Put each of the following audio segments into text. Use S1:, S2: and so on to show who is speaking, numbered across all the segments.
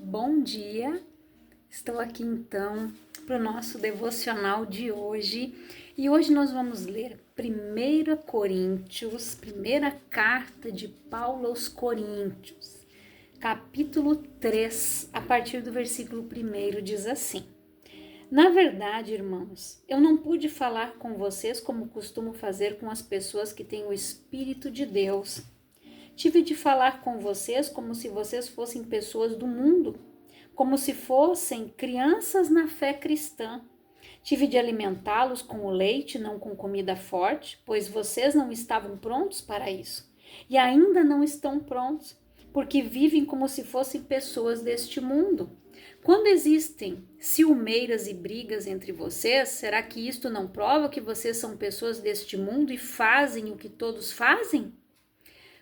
S1: Bom dia, estou aqui então para o nosso devocional de hoje e hoje nós vamos ler 1 Coríntios, primeira carta de Paulo aos Coríntios, capítulo 3, a partir do versículo 1 diz assim: Na verdade, irmãos, eu não pude falar com vocês como costumo fazer com as pessoas que têm o Espírito de Deus. Tive de falar com vocês como se vocês fossem pessoas do mundo, como se fossem crianças na fé cristã. Tive de alimentá-los com o leite, não com comida forte, pois vocês não estavam prontos para isso. E ainda não estão prontos, porque vivem como se fossem pessoas deste mundo. Quando existem ciumeiras e brigas entre vocês, será que isto não prova que vocês são pessoas deste mundo e fazem o que todos fazem?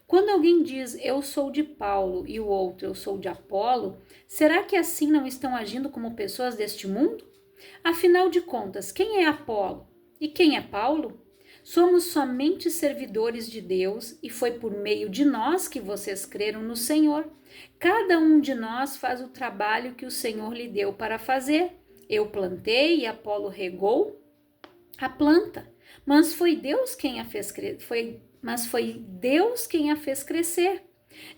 S1: Quando alguém diz eu sou de Paulo e o outro eu sou de Apolo, será que assim não estão agindo como pessoas deste mundo? Afinal de contas, quem é Apolo e quem é Paulo? Somos somente servidores de Deus e foi por meio de nós que vocês creram no Senhor. Cada um de nós faz o trabalho que o Senhor lhe deu para fazer. Eu plantei e Apolo regou a planta, mas foi Deus quem a fez crescer.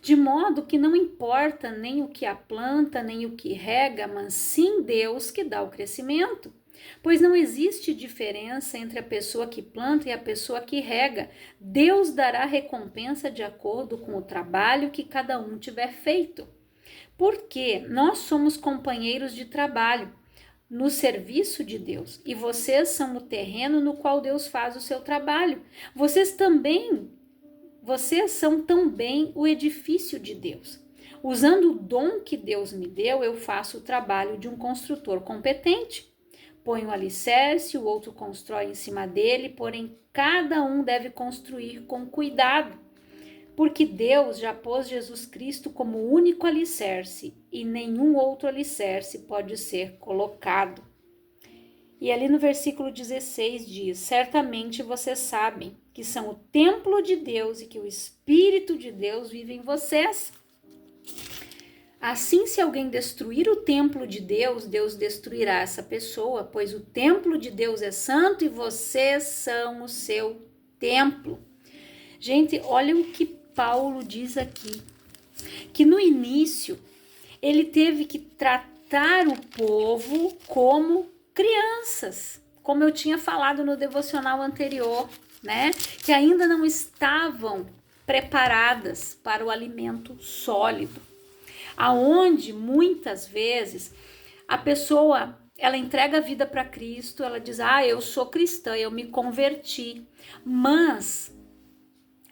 S1: De modo que não importa nem o que a planta, nem o que rega, mas sim Deus que dá o crescimento. Pois não existe diferença entre a pessoa que planta e a pessoa que rega. Deus dará recompensa de acordo com o trabalho que cada um tiver feito. Porque nós somos companheiros de trabalho no serviço de Deus, e vocês são o terreno no qual Deus faz o seu trabalho. Vocês são também o edifício de Deus. Usando o dom que Deus me deu, eu faço o trabalho de um construtor competente. Põe o alicerce, o outro constrói em cima dele, porém cada um deve construir com cuidado. Porque Deus já pôs Jesus Cristo como o único alicerce e nenhum outro alicerce pode ser colocado. E ali no versículo 16 diz: Certamente vocês sabem que são o templo de Deus e que o Espírito de Deus vive em vocês. Assim, se alguém destruir o templo de Deus, Deus destruirá essa pessoa, pois o templo de Deus é santo e vocês são o seu templo. Gente, olha o que Paulo diz aqui, que no início ele teve que tratar o povo como crianças, como eu tinha falado no devocional anterior, né? Que ainda não estavam preparadas para o alimento sólido, aonde muitas vezes a pessoa ela entrega a vida para Cristo, ela diz: eu sou cristã, eu me converti, mas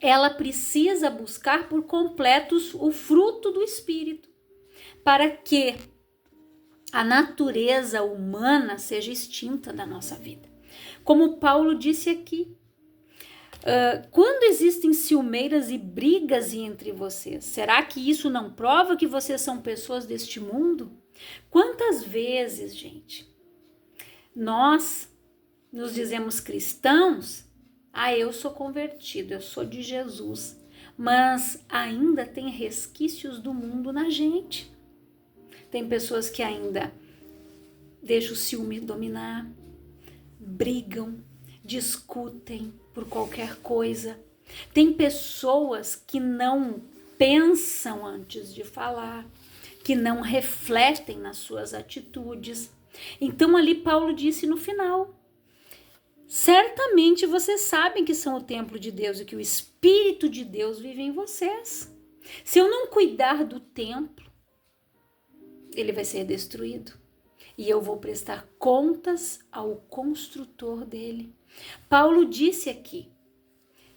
S1: ela precisa buscar por completo o fruto do Espírito, para que a natureza humana seja extinta da nossa vida. Como Paulo disse aqui, quando existem ciumeiras e brigas entre vocês, será que isso não prova que vocês são pessoas deste mundo? Quantas vezes, gente, nós nos dizemos cristãos, eu sou convertido, eu sou de Jesus, mas ainda tem resquícios do mundo na gente. Tem pessoas que ainda deixam o ciúme dominar, brigam, discutem por qualquer coisa. Tem pessoas que não pensam antes de falar, que não refletem nas suas atitudes. Então ali Paulo disse no final: certamente vocês sabem que são o templo de Deus e que o Espírito de Deus vive em vocês. Se eu não cuidar do templo, ele vai ser destruído e eu vou prestar contas ao construtor dele. Paulo disse aqui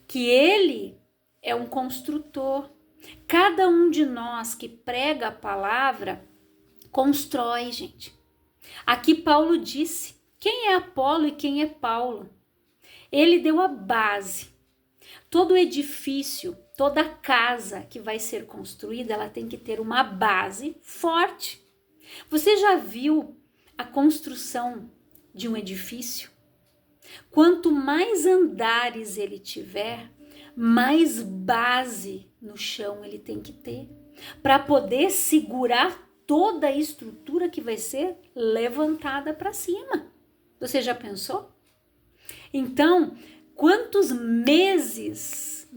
S1: que ele é um construtor. Cada um de nós que prega a palavra constrói, gente. Aqui Paulo disse: quem é Apolo e quem é Paulo? Ele deu a base. Todo edifício, toda casa que vai ser construída, ela tem que ter uma base forte. Você já viu a construção de um edifício? Quanto mais andares ele tiver, mais base no chão ele tem que ter, para poder segurar toda a estrutura que vai ser levantada para cima. Você já pensou? Então, quantos meses,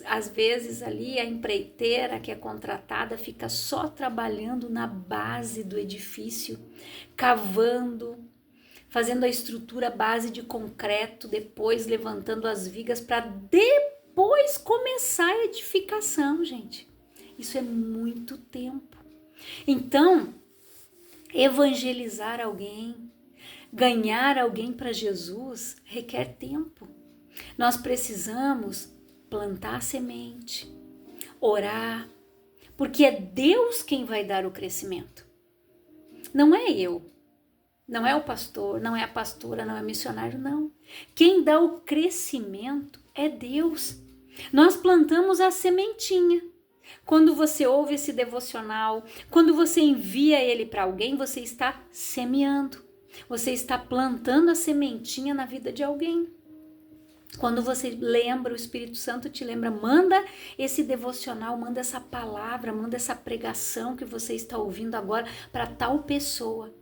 S1: às vezes ali a empreiteira que é contratada fica só trabalhando na base do edifício, cavando, fazendo a estrutura base de concreto, depois levantando as vigas para depois começar a edificação, gente. Isso é muito tempo. Então, evangelizar alguém, ganhar alguém para Jesus requer tempo. Nós precisamos plantar a semente, orar, porque é Deus quem vai dar o crescimento. Não é eu, não é o pastor, não é a pastora, não é o missionário, não. Quem dá o crescimento é Deus. Nós plantamos a sementinha. Quando você ouve esse devocional, quando você envia ele para alguém, você está semeando. Você está plantando a sementinha na vida de alguém. Quando você lembra, o Espírito Santo te lembra, manda esse devocional, manda essa palavra, manda essa pregação que você está ouvindo agora para tal pessoa.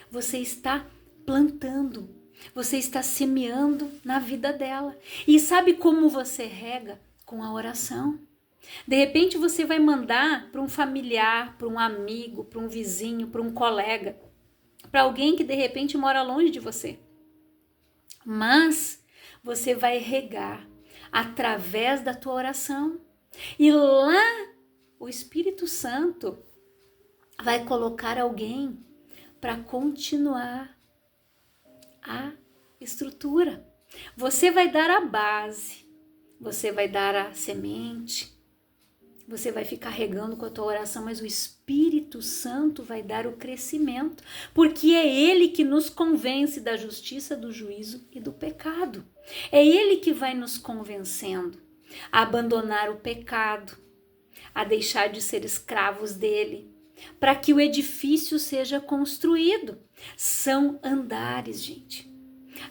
S1: Você está plantando, você está semeando na vida dela. E sabe como você rega? Com a oração. De repente você vai mandar para um familiar, para um amigo, para um vizinho, para um colega, para alguém que de repente mora longe de você. Mas você vai regar através da tua oração. E lá o Espírito Santo vai colocar alguém para continuar a estrutura. Você vai dar a base, você vai dar a semente, você vai ficar regando com a tua oração, mas o Espírito Santo vai dar o crescimento, porque é Ele que nos convence da justiça, do juízo e do pecado. É Ele que vai nos convencendo a abandonar o pecado, a deixar de ser escravos dele, para que o edifício seja construído. São andares, gente.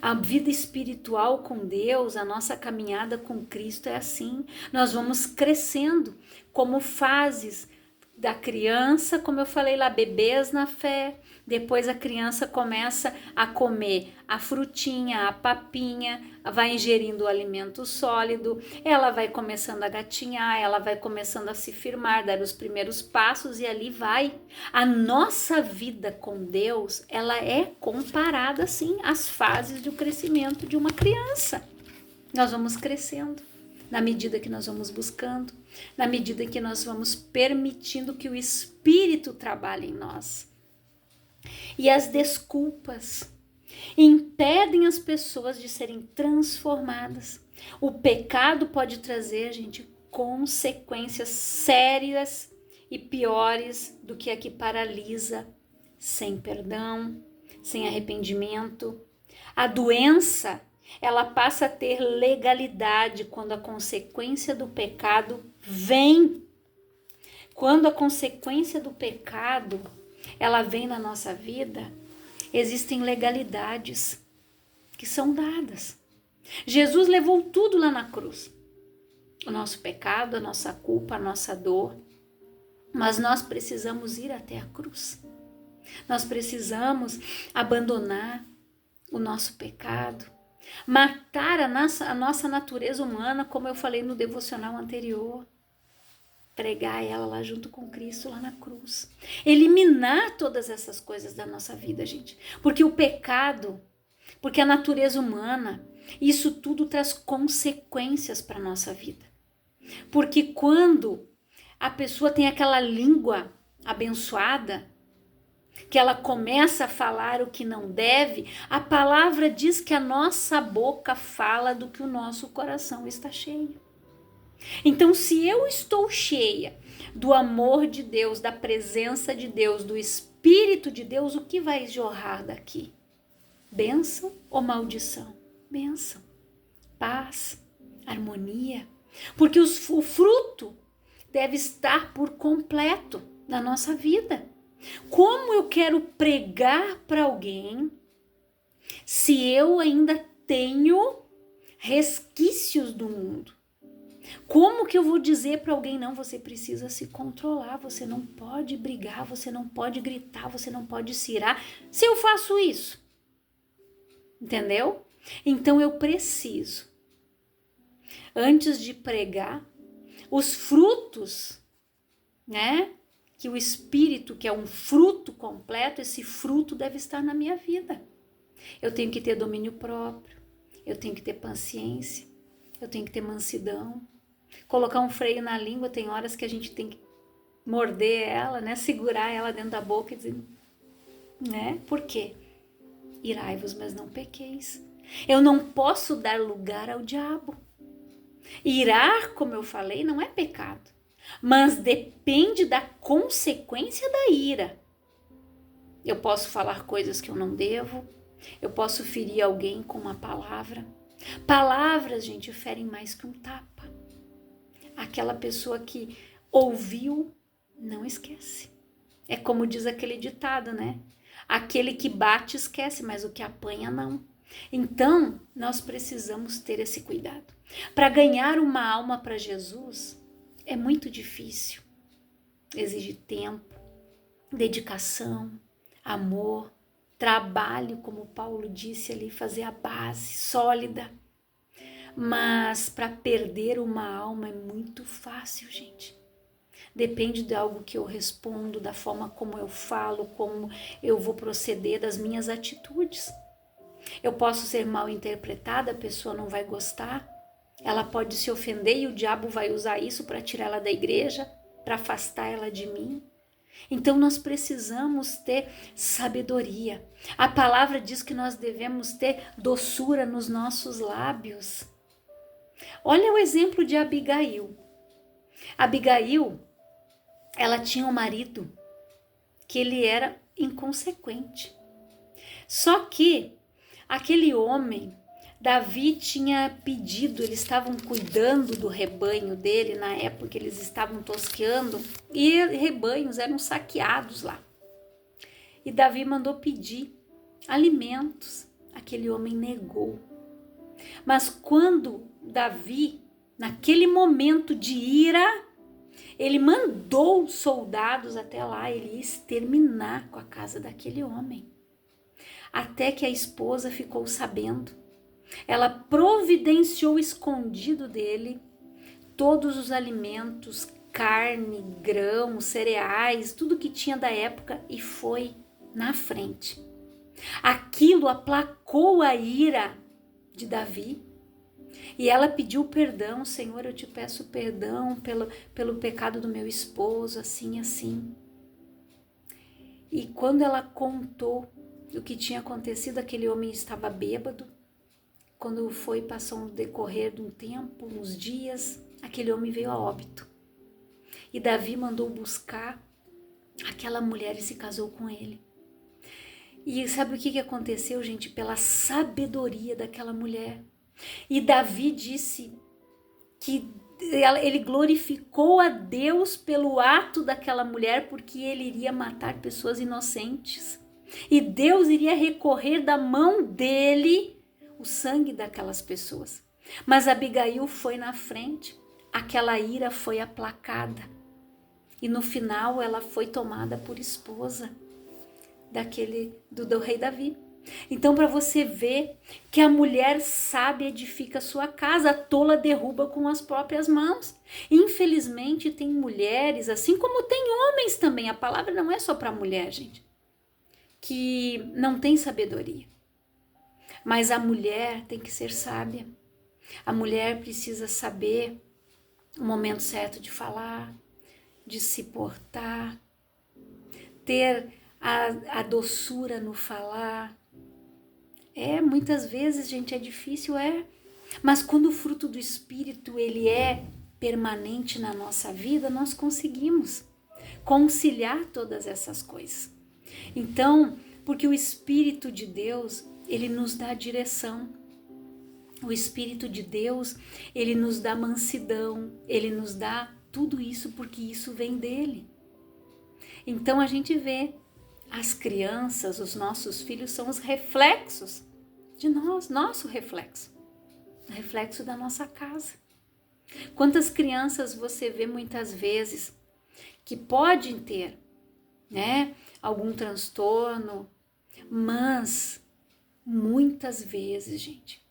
S1: A vida espiritual com Deus, a nossa caminhada com Cristo é assim. Nós vamos crescendo como fases da criança, como eu falei lá, bebês na fé. Depois a criança começa a comer a frutinha, a papinha, vai ingerindo o alimento sólido, ela vai começando a gatinhar, ela vai começando a se firmar, dar os primeiros passos e ali vai. A nossa vida com Deus, ela é comparada assim às fases do crescimento de uma criança. Nós vamos crescendo na medida que nós vamos buscando, na medida que nós vamos permitindo que o Espírito trabalhe em nós. E as desculpas impedem as pessoas de serem transformadas. O pecado pode trazer, gente, consequências sérias e piores do que a que paralisa, sem perdão, sem arrependimento. A doença, ela passa a ter legalidade quando a consequência do pecado vem. Quando a consequência do pecado, ela vem na nossa vida, existem legalidades que são dadas. Jesus levou tudo lá na cruz. O nosso pecado, a nossa culpa, a nossa dor. Mas nós precisamos ir até a cruz. Nós precisamos abandonar o nosso pecado, matar a nossa natureza humana, como eu falei no devocional anterior. Pregar ela lá junto com Cristo, lá na cruz. Eliminar todas essas coisas da nossa vida, gente. Porque o pecado, porque a natureza humana, isso tudo traz consequências para a nossa vida. Porque quando a pessoa tem aquela língua abençoada, que ela começa a falar o que não deve, a palavra diz que a nossa boca fala do que o nosso coração está cheio. Então, se eu estou cheia do amor de Deus, da presença de Deus, do Espírito de Deus, o que vai jorrar daqui? Bênção ou maldição? Bênção, paz, harmonia. Porque o fruto deve estar por completo na nossa vida. Como eu quero pregar para alguém se eu ainda tenho resquícios do mundo? Como que eu vou dizer para alguém, não, você precisa se controlar, você não pode brigar, você não pode gritar, você não pode se irar, se eu faço isso? Entendeu? Então eu preciso, antes de pregar, os frutos, né? Que o Espírito, que é um fruto completo, esse fruto deve estar na minha vida. Eu tenho que ter domínio próprio, eu tenho que ter paciência, eu tenho que ter mansidão, colocar um freio na língua. Tem horas que a gente tem que morder ela, né? Segurar ela dentro da boca e dizer, né? Por quê? Irai-vos, mas não pequeis. Eu não posso dar lugar ao diabo. Irar, como eu falei, não é pecado, mas depende da consequência da ira. Eu posso falar coisas que eu não devo, eu posso ferir alguém com uma palavra. Palavras, gente, ferem mais que um tapa. Aquela pessoa que ouviu, não esquece. É como diz aquele ditado, né? Aquele que bate esquece, mas o que apanha não. Então, nós precisamos ter esse cuidado. Para ganhar uma alma para Jesus, é muito difícil. Exige tempo, dedicação, amor, trabalho, como Paulo disse ali, fazer a base sólida. Mas para perder uma alma é muito fácil, gente. Depende de algo que eu respondo, da forma como eu falo, como eu vou proceder, das minhas atitudes. Eu posso ser mal interpretada, a pessoa não vai gostar, ela pode se ofender e o diabo vai usar isso para tirar ela da igreja, para afastar ela de mim. Então nós precisamos ter sabedoria. A palavra diz que nós devemos ter doçura nos nossos lábios. Olha o exemplo de Abigail. Abigail, ela tinha um marido que ele era inconsequente. Só que aquele homem, Davi tinha pedido, eles estavam cuidando do rebanho dele, na época eles estavam tosqueando, e rebanhos eram saqueados lá. E Davi mandou pedir alimentos, aquele homem negou. Mas quando Davi, naquele momento de ira, ele mandou soldados até lá, ele ia exterminar com a casa daquele homem. Até que a esposa ficou sabendo. Ela providenciou escondido dele todos os alimentos, carne, grãos, cereais, tudo que tinha da época e foi na frente. Aquilo aplacou a ira de Davi e ela pediu perdão. Senhor, eu te peço perdão pelo pecado do meu esposo, assim, assim. E quando ela contou o que tinha acontecido, aquele homem estava bêbado. Quando passou um decorrer de um tempo, uns dias, aquele homem veio a óbito. E Davi mandou buscar aquela mulher e se casou com ele. E sabe o que aconteceu, gente? Pela sabedoria daquela mulher. E Davi disse que ele glorificou a Deus pelo ato daquela mulher, porque ele iria matar pessoas inocentes. E Deus iria recorrer da mão dele o sangue daquelas pessoas. Mas Abigail foi na frente, aquela ira foi aplacada. E no final ela foi tomada por esposa do rei Davi. Então, para você ver que a mulher sábia edifica sua casa, a tola derruba com as próprias mãos. Infelizmente, tem mulheres, assim como tem homens também, a palavra não é só para mulher, gente, que não tem sabedoria. Mas a mulher tem que ser sábia. A mulher precisa saber o momento certo de falar, de se portar, ter a doçura no falar. Muitas vezes, gente, é difícil, mas quando o fruto do Espírito ele é permanente na nossa vida, nós conseguimos conciliar todas essas coisas. Então, porque o Espírito de Deus, ele nos dá direção. O Espírito de Deus, ele nos dá mansidão, ele nos dá tudo isso porque isso vem dele. Então a gente vê as crianças, os nossos filhos são os reflexos de nós, nosso reflexo, o reflexo da nossa casa. Quantas crianças você vê muitas vezes que podem ter, né, algum transtorno, mas muitas vezes, gente,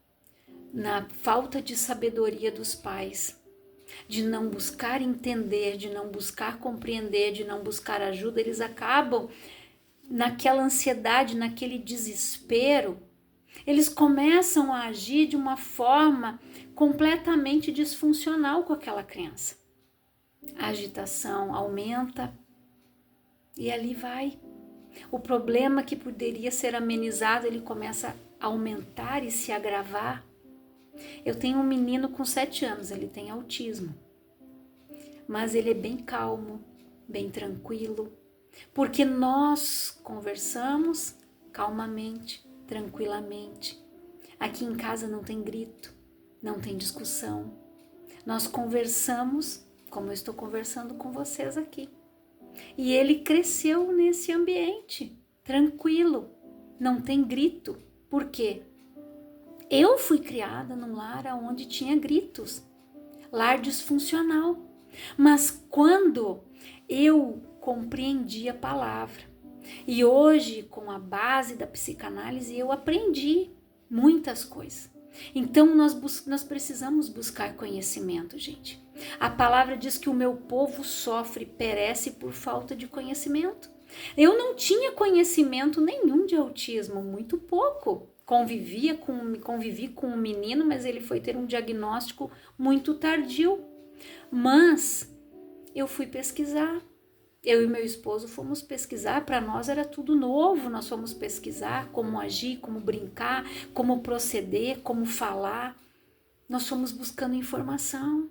S1: na falta de sabedoria dos pais, de não buscar entender, de não buscar compreender, de não buscar ajuda, eles acabam naquela ansiedade, naquele desespero, eles começam a agir de uma forma completamente disfuncional com aquela criança. A agitação aumenta e ali vai. O problema que poderia ser amenizado, ele começa a aumentar e se agravar. Eu tenho um menino com 7 anos, ele tem autismo, mas ele é bem calmo, bem tranquilo, porque nós conversamos calmamente, tranquilamente. Aqui em casa não tem grito, não tem discussão. Nós conversamos como eu estou conversando com vocês aqui. E ele cresceu nesse ambiente, tranquilo, não tem grito. Por quê? Eu fui criada num lar onde tinha gritos, lar disfuncional. Mas quando eu compreendi a palavra, e hoje com a base da psicanálise eu aprendi muitas coisas. Então nós precisamos buscar conhecimento, gente. A palavra diz que o meu povo sofre, perece por falta de conhecimento. Eu não tinha conhecimento nenhum de autismo, muito pouco. Convivi com um menino, mas ele foi ter um diagnóstico muito tardio. Mas eu fui pesquisar. Eu e meu esposo fomos pesquisar, para nós era tudo novo, nós fomos pesquisar como agir, como brincar, como proceder, como falar. Nós fomos buscando informação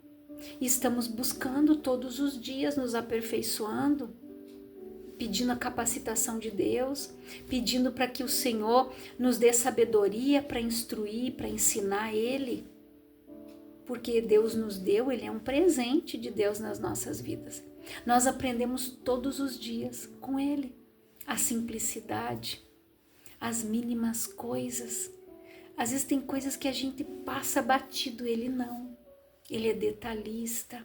S1: e estamos buscando todos os dias, nos aperfeiçoando, pedindo a capacitação de Deus, pedindo para que o Senhor nos dê sabedoria para instruir, para ensinar Ele, porque Deus nos deu, Ele é um presente de Deus nas nossas vidas. Nós aprendemos todos os dias com Ele a simplicidade, as mínimas coisas. Às vezes tem coisas que a gente passa batido, Ele não. Ele é detalhista,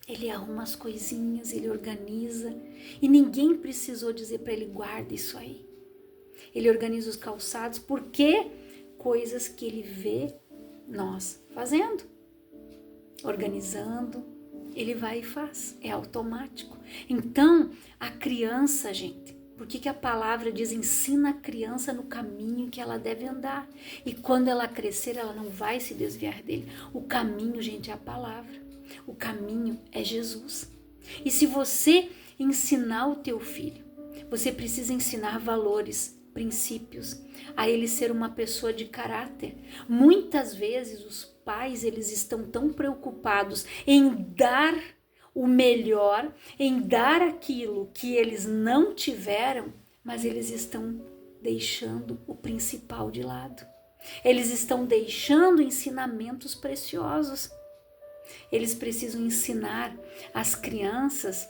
S1: Ele arruma as coisinhas, Ele organiza. E ninguém precisou dizer para Ele, guarda isso aí. Ele organiza os calçados, porque coisas que Ele vê nós fazendo, organizando, Ele vai e faz, é automático. Então, a criança, gente, por que a palavra diz, ensina a criança no caminho que ela deve andar, e quando ela crescer, ela não vai se desviar dele. O caminho, gente, é a palavra, o caminho é Jesus. E se você ensinar o teu filho, você precisa ensinar valores, princípios, a ele ser uma pessoa de caráter. Muitas vezes os pais, eles estão tão preocupados em dar o melhor, em dar aquilo que eles não tiveram, mas eles estão deixando o principal de lado. Eles estão deixando ensinamentos preciosos. Eles precisam ensinar as crianças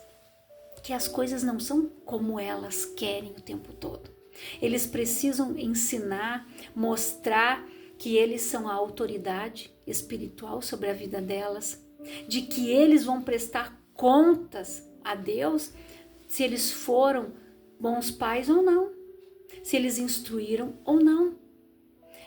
S1: que as coisas não são como elas querem o tempo todo. Eles precisam ensinar, mostrar que eles são a autoridade espiritual sobre a vida delas, de que eles vão prestar contas a Deus se eles foram bons pais ou não, se eles instruíram ou não.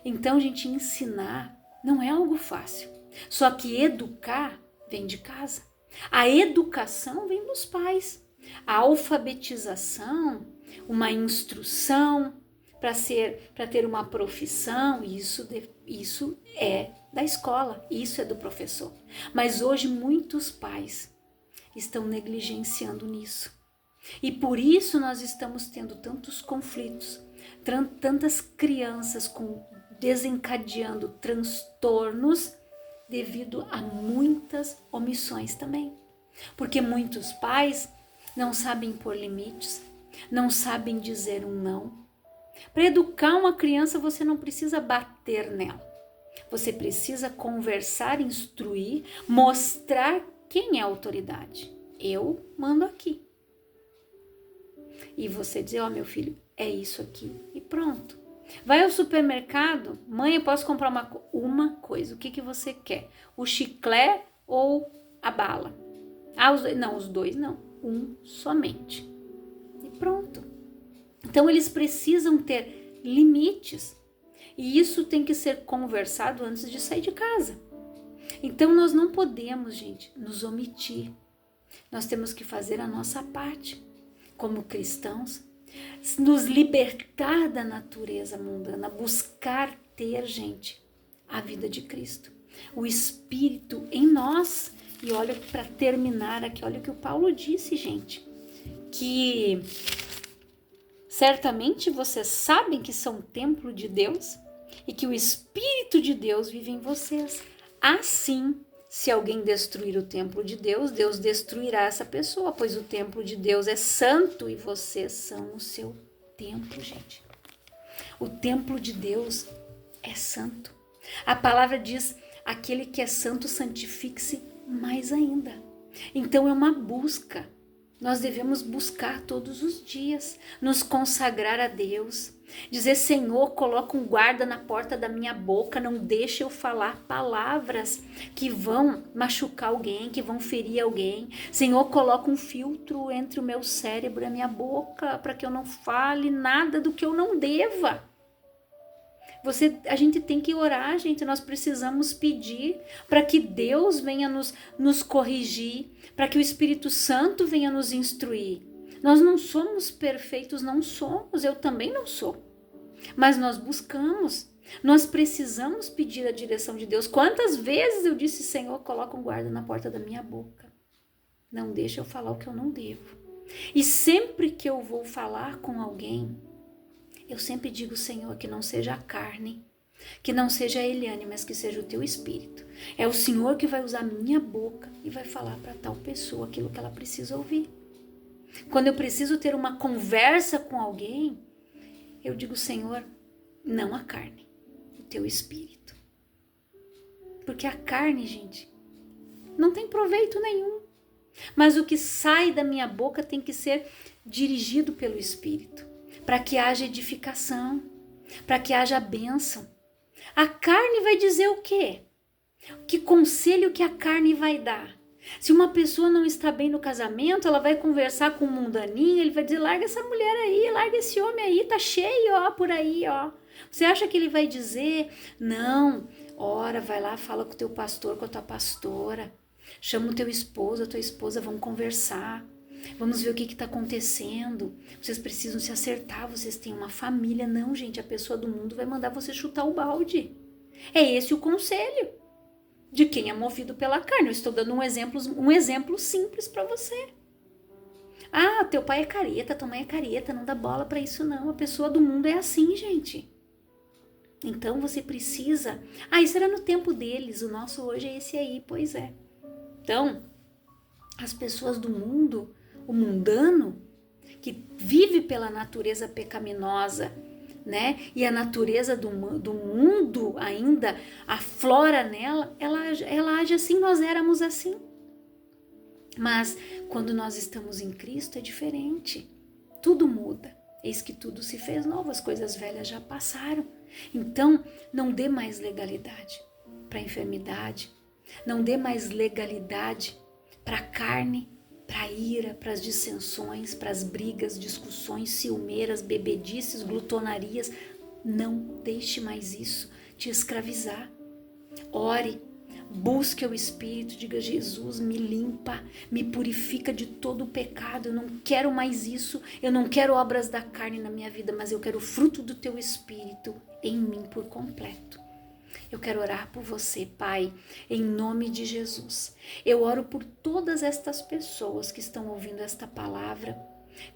S1: Então, gente, ensinar não é algo fácil, só que educar vem de casa, a educação vem dos pais, a alfabetização, uma instrução para ter uma profissão, isso é da escola, isso é do professor. Mas hoje muitos pais estão negligenciando nisso. E por isso nós estamos tendo tantos conflitos, tantas crianças desencadeando transtornos devido a muitas omissões também. Porque muitos pais não sabem pôr limites, não sabem dizer um não. Para educar uma criança, você não precisa bater nela. Você precisa conversar, instruir, mostrar quem é a autoridade. Eu mando aqui. E você dizer, ó, meu filho, é isso aqui. E pronto. Vai ao supermercado, mãe, eu posso comprar uma coisa. O que você quer? O chiclete ou a bala? Os dois não, um somente. E pronto. Então eles precisam ter limites. E isso tem que ser conversado antes de sair de casa. Então nós não podemos, gente, nos omitir. Nós temos que fazer a nossa parte como cristãos, nos libertar da natureza mundana, buscar ter, gente, a vida de Cristo, o Espírito em nós. E olha, para terminar aqui, olha o que o Paulo disse, gente, que certamente vocês sabem que são templo de Deus e que o Espírito de Deus vive em vocês. Assim, se alguém destruir o templo de Deus, Deus destruirá essa pessoa, pois o templo de Deus é santo e vocês são o seu templo, gente. O templo de Deus é santo. A palavra diz, aquele que é santo, santifique-se mais ainda. Então é uma busca. Nós devemos buscar todos os dias, nos consagrar a Deus, dizer, Senhor, coloca um guarda na porta da minha boca, não deixe eu falar palavras que vão machucar alguém, que vão ferir alguém. Senhor, coloca um filtro entre o meu cérebro e a minha boca, para que eu não fale nada do que eu não deva. A gente tem que orar, gente, nós precisamos pedir para que Deus venha nos corrigir, para que o Espírito Santo venha nos instruir. Nós não somos perfeitos, não somos, eu também não sou, mas nós buscamos, nós precisamos pedir a direção de Deus. Quantas vezes eu disse, Senhor, coloca um guarda na porta da minha boca, não deixa eu falar o que eu não devo. E sempre que eu vou falar com alguém, eu sempre digo, Senhor, que não seja a carne, que não seja a Eliane, mas que seja o teu Espírito. É o Senhor que vai usar a minha boca e vai falar para tal pessoa aquilo que ela precisa ouvir. Quando eu preciso ter uma conversa com alguém, eu digo, Senhor, não a carne, o teu Espírito. Porque a carne, gente, não tem proveito nenhum. Mas o que sai da minha boca tem que ser dirigido pelo Espírito, para que haja edificação, para que haja bênção. A carne vai dizer o quê? Que conselho que a carne vai dar? Se uma pessoa não está bem no casamento, ela vai conversar com um mundaninho, ele vai dizer, larga essa mulher aí, larga esse homem aí, tá cheio, ó, por aí, ó. Você acha que ele vai dizer, não, ora, vai lá, fala com o teu pastor, com a tua pastora, chama o teu esposo, a tua esposa, vamos conversar. Vamos ver o que está acontecendo. Vocês precisam se acertar, vocês têm uma família. Não, gente, a pessoa do mundo vai mandar você chutar o balde. É esse o conselho de quem é movido pela carne. Eu estou dando um exemplo simples para você. Ah, teu pai é careta, tua mãe é careta, não dá bola para isso não. A pessoa do mundo é assim, gente. Então você precisa... isso era no tempo deles, o nosso hoje é esse aí, pois é. Então, as pessoas do mundo... O mundano, que vive pela natureza pecaminosa, né? E a natureza do mundo ainda aflora nela, ela age assim, nós éramos assim. Mas quando nós estamos em Cristo é diferente. Tudo muda. Eis que tudo se fez novo, as coisas velhas já passaram. Então, não dê mais legalidade para a enfermidade, não dê mais legalidade para a carne, para a ira, para as dissensões, para as brigas, discussões, ciumeiras, bebedices, glutonarias. Não deixe mais isso te escravizar. Ore, busque o Espírito, diga, Jesus, me limpa, me purifica de todo o pecado. Eu não quero mais isso, eu não quero obras da carne na minha vida, mas eu quero o fruto do teu Espírito em mim por completo. Eu quero orar por você, Pai, em nome de Jesus. Eu oro por todas estas pessoas que estão ouvindo esta palavra,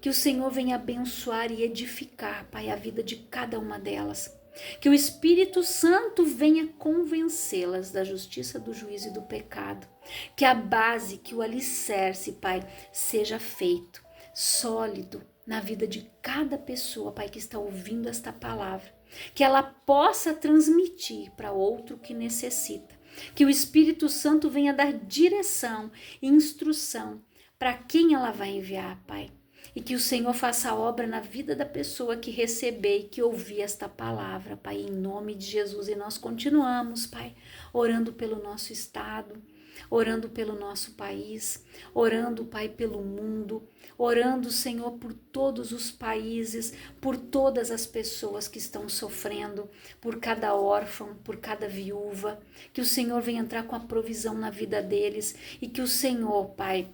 S1: que o Senhor venha abençoar e edificar, Pai, a vida de cada uma delas. Que o Espírito Santo venha convencê-las da justiça, do juízo e do pecado. Que a base, que o alicerce, Pai, seja feito sólido na vida de cada pessoa, Pai, que está ouvindo esta palavra. Que ela possa transmitir para outro que necessita. Que o Espírito Santo venha dar direção e instrução para quem ela vai enviar, Pai. E que o Senhor faça a obra na vida da pessoa que receber e que ouvir esta palavra, Pai, em nome de Jesus. E nós continuamos, Pai, orando pelo nosso estado, orando pelo nosso país, orando, Pai, pelo mundo, orando, Senhor, por todos os países, por todas as pessoas que estão sofrendo, por cada órfão, por cada viúva, que o Senhor venha entrar com a provisão na vida deles e que o Senhor, Pai,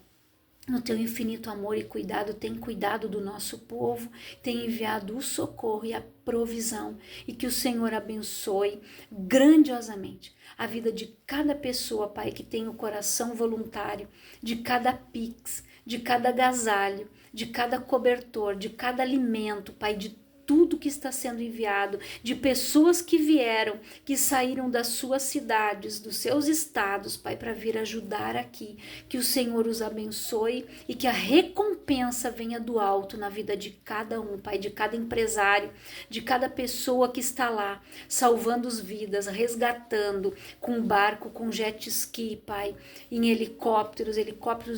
S1: no teu infinito amor e cuidado, tem cuidado do nosso povo, tem enviado o socorro e a provisão, e que o Senhor abençoe grandiosamente a vida de cada pessoa, Pai, que tem o coração voluntário, de cada pix, de cada agasalho, de cada cobertor, de cada alimento, Pai, de tudo que está sendo enviado, de pessoas que vieram, que saíram das suas cidades, dos seus estados, Pai, para vir ajudar aqui. Que o Senhor os abençoe e que a recompensa venha do alto na vida de cada um, Pai, de cada empresário, de cada pessoa que está lá, salvando as vidas, resgatando com barco, com jet ski, Pai, em helicópteros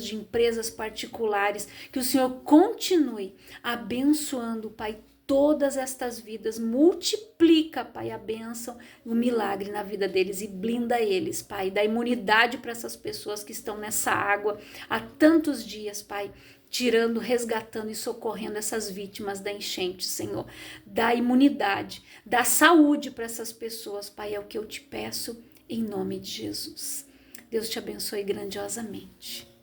S1: de empresas particulares. Que o Senhor continue abençoando, Pai, todas estas vidas, multiplica, Pai, a bênção, o milagre na vida deles e blinda eles, Pai, dá imunidade para essas pessoas que estão nessa água há tantos dias, Pai, tirando, resgatando e socorrendo essas vítimas da enchente, Senhor. Dá imunidade, dá saúde para essas pessoas, Pai, é o que eu te peço, em nome de Jesus. Deus te abençoe grandiosamente.